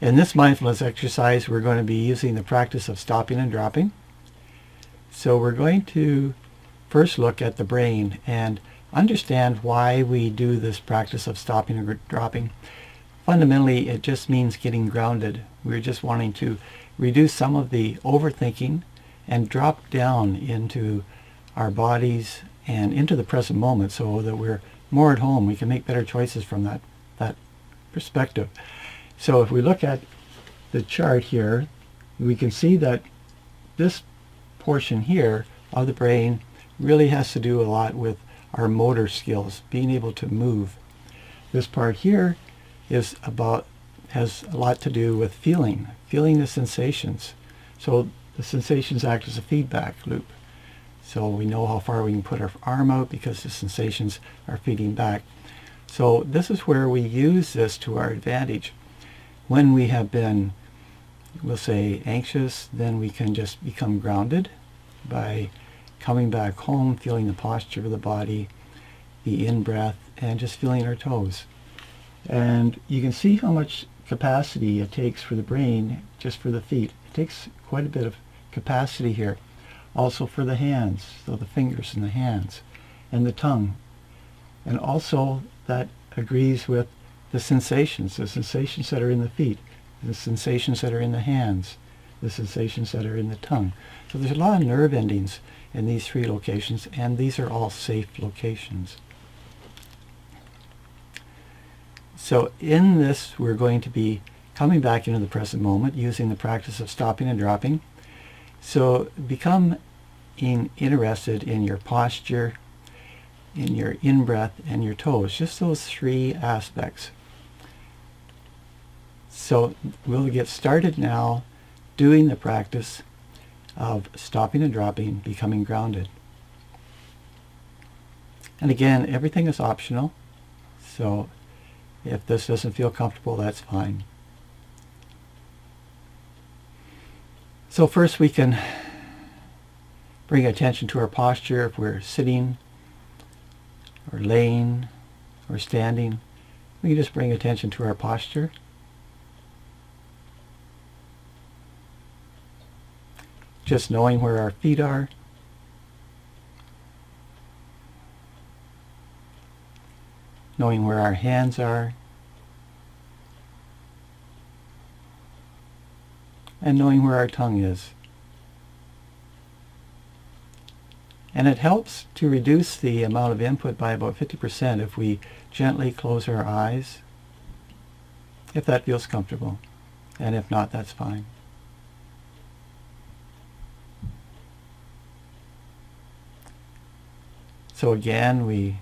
In this mindfulness exercise, we're going to be using the practice of stopping and dropping. So we're going to first look at the brain and understand why we do this practice of stopping and dropping. Fundamentally, it just means getting grounded. We're just wanting to reduce some of the overthinking and drop down into our bodies and into the present moment so that we're more at home. We can make better choices from that perspective. So if we look at the chart here, we can see that this portion here of the brain really has to do a lot with our motor skills, being able to move. This part here has a lot to do with feeling the sensations. So the sensations act as a feedback loop. So we know how far we can put our arm out because the sensations are feeding back. So this is where we use this to our advantage. When we have been, we'll say, anxious, then we can just become grounded by coming back home, feeling the posture of the body, the in-breath, and just feeling our toes. And you can see how much capacity it takes for the brain just for the feet. It takes quite a bit of capacity here. Also for the hands, so the fingers and the hands, and the tongue. And also that agrees with the sensations that are in the feet, the sensations that are in the hands, the sensations that are in the tongue. So there's a lot of nerve endings in these three locations, and these are all safe locations. So in this, we're going to be coming back into the present moment using the practice of stopping and dropping. So become interested in your posture, in your in-breath, and your toes, just those three aspects. So we'll get started now doing the practice of stopping and dropping, becoming grounded. And again, everything is optional, so if this doesn't feel comfortable, that's fine. So first we can bring attention to our posture. If we're sitting or laying or standing, we can just bring attention to our posture. Just knowing where our feet are. Knowing where our hands are. And knowing where our tongue is. And it helps to reduce the amount of input by about 50% if we gently close our eyes, if that feels comfortable. And if not, that's fine. So again, we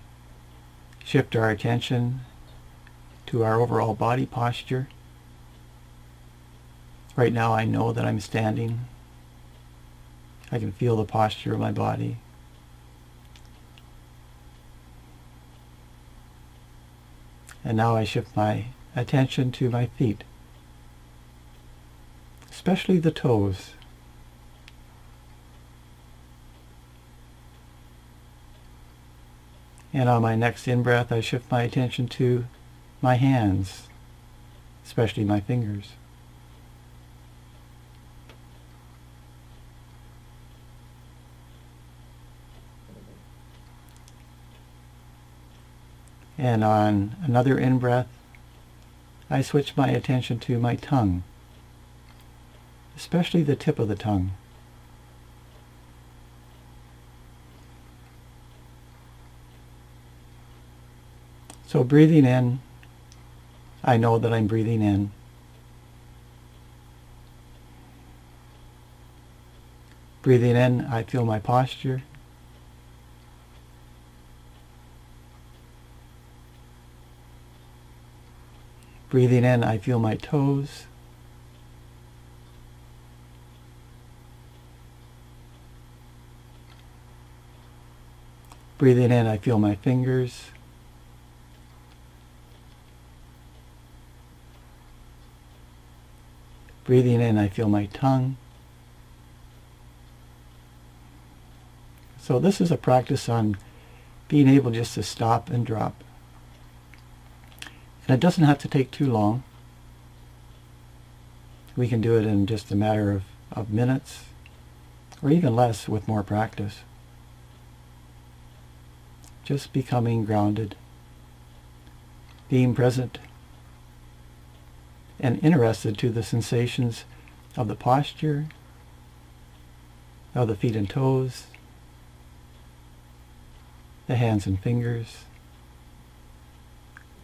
shift our attention to our overall body posture. Right now I know that I'm standing. I can feel the posture of my body. And now I shift my attention to my feet, especially the toes. And on my next in-breath, I shift my attention to my hands, especially my fingers. And on another in-breath, I switch my attention to my tongue, especially the tip of the tongue. So breathing in, I know that I'm breathing in. Breathing in, I feel my posture. Breathing in, I feel my toes. Breathing in, I feel my fingers. Breathing in, I feel my tongue. So this is a practice on being able just to stop and drop. And it doesn't have to take too long. We can do it in just a matter of minutes, or even less with more practice. Just becoming grounded, being present and interested to the sensations of the posture, of the feet and toes, the hands and fingers,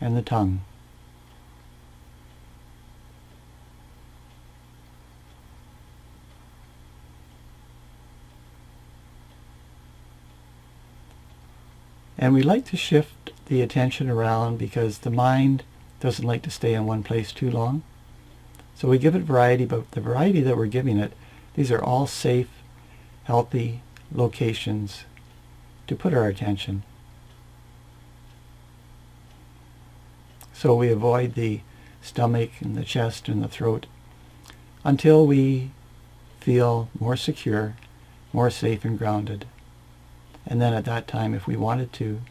and the tongue. And we like to shift the attention around because the mind doesn't like to stay in one place too long. So we give it variety, but the variety that we're giving it, these are all safe, healthy locations to put our attention. So we avoid the stomach and the chest and the throat until we feel more secure, more safe and grounded. And then at that time, if we wanted to,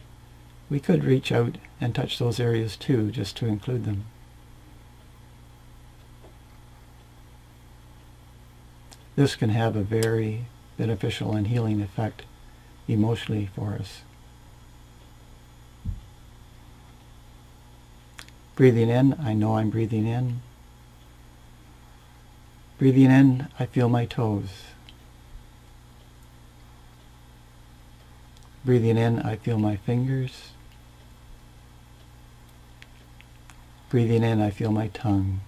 we could reach out and touch those areas too, just to include them. This can have a very beneficial and healing effect emotionally for us. Breathing in, I know I'm breathing in. Breathing in, I feel my toes. Breathing in, I feel my fingers. Breathing in, I feel my tongue.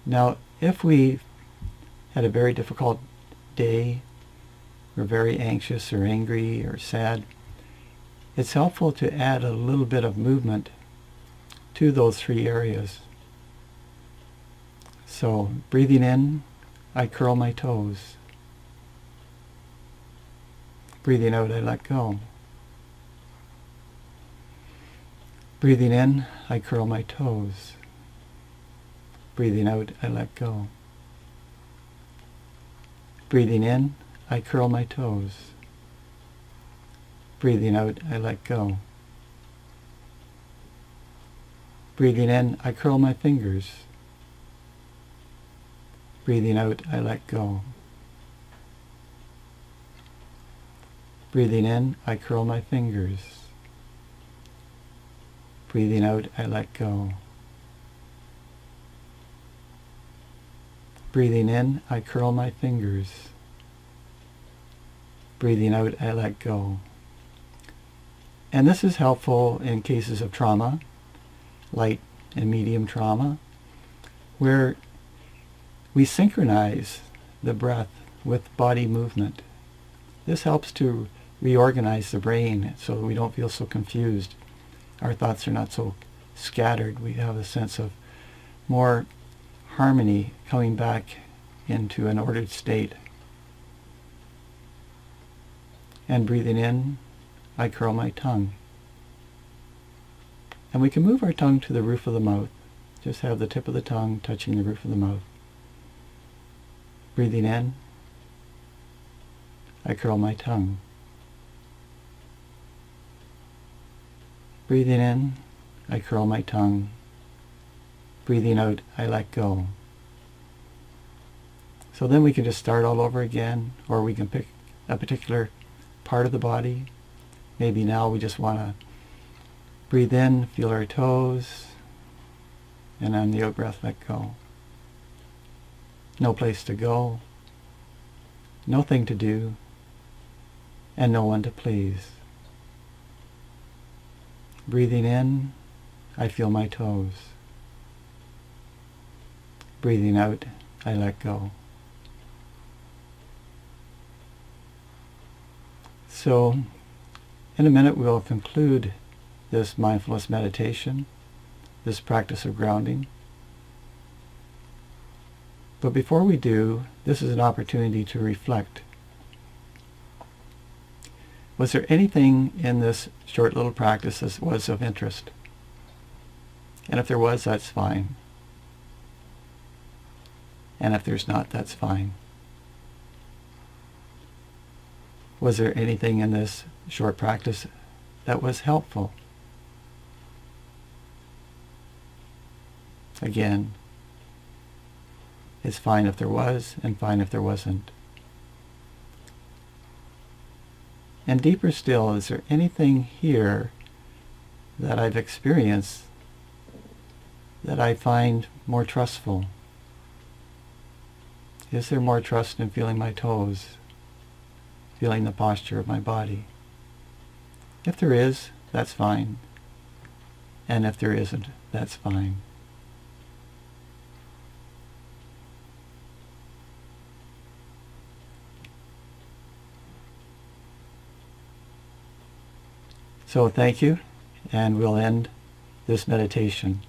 Now, if we had a very difficult day, we're very anxious or angry or sad, it's helpful to add a little bit of movement to those three areas. So, breathing in, I curl my toes. Breathing out, I let go. Breathing in, I curl my toes. Breathing out, I let go. Breathing in, I curl my toes. Breathing out, I let go. Breathing in, I curl my fingers. Breathing out, I let go. Breathing in, I curl my fingers. Breathing out, I let go. Breathing in, I curl my fingers. Breathing out, I let go. And this is helpful in cases of trauma, light and medium trauma, where we synchronize the breath with body movement. This helps to reorganize the brain so we don't feel so confused. Our thoughts are not so scattered. We have a sense of more harmony coming back into an ordered state. And breathing in, I curl my tongue. And we can move our tongue to the roof of the mouth. Just have the tip of the tongue touching the roof of the mouth. Breathing in, I curl my tongue. Breathing in, I curl my tongue. Breathing out, I let go. So then we can just start all over again, or we can pick a particular part of the body. Maybe now we just want to breathe in, feel our toes, and on the out-breath, let go. No place to go, nothing to do, and no one to please. Breathing in, I feel my toes. Breathing out, I let go. So, in a minute we'll conclude this mindfulness meditation, this practice of grounding. But before we do, this is an opportunity to reflect. Was there anything in this short little practice that was of interest? And if there was, that's fine. And if there's not, that's fine. Was there anything in this short practice that was helpful? Again, it's fine if there was and fine if there wasn't. And deeper still, is there anything here that I've experienced that I find more trustful? Is there more trust in feeling my toes, feeling the posture of my body? If there is, that's fine. And if there isn't, that's fine. So thank you, and we'll end this meditation.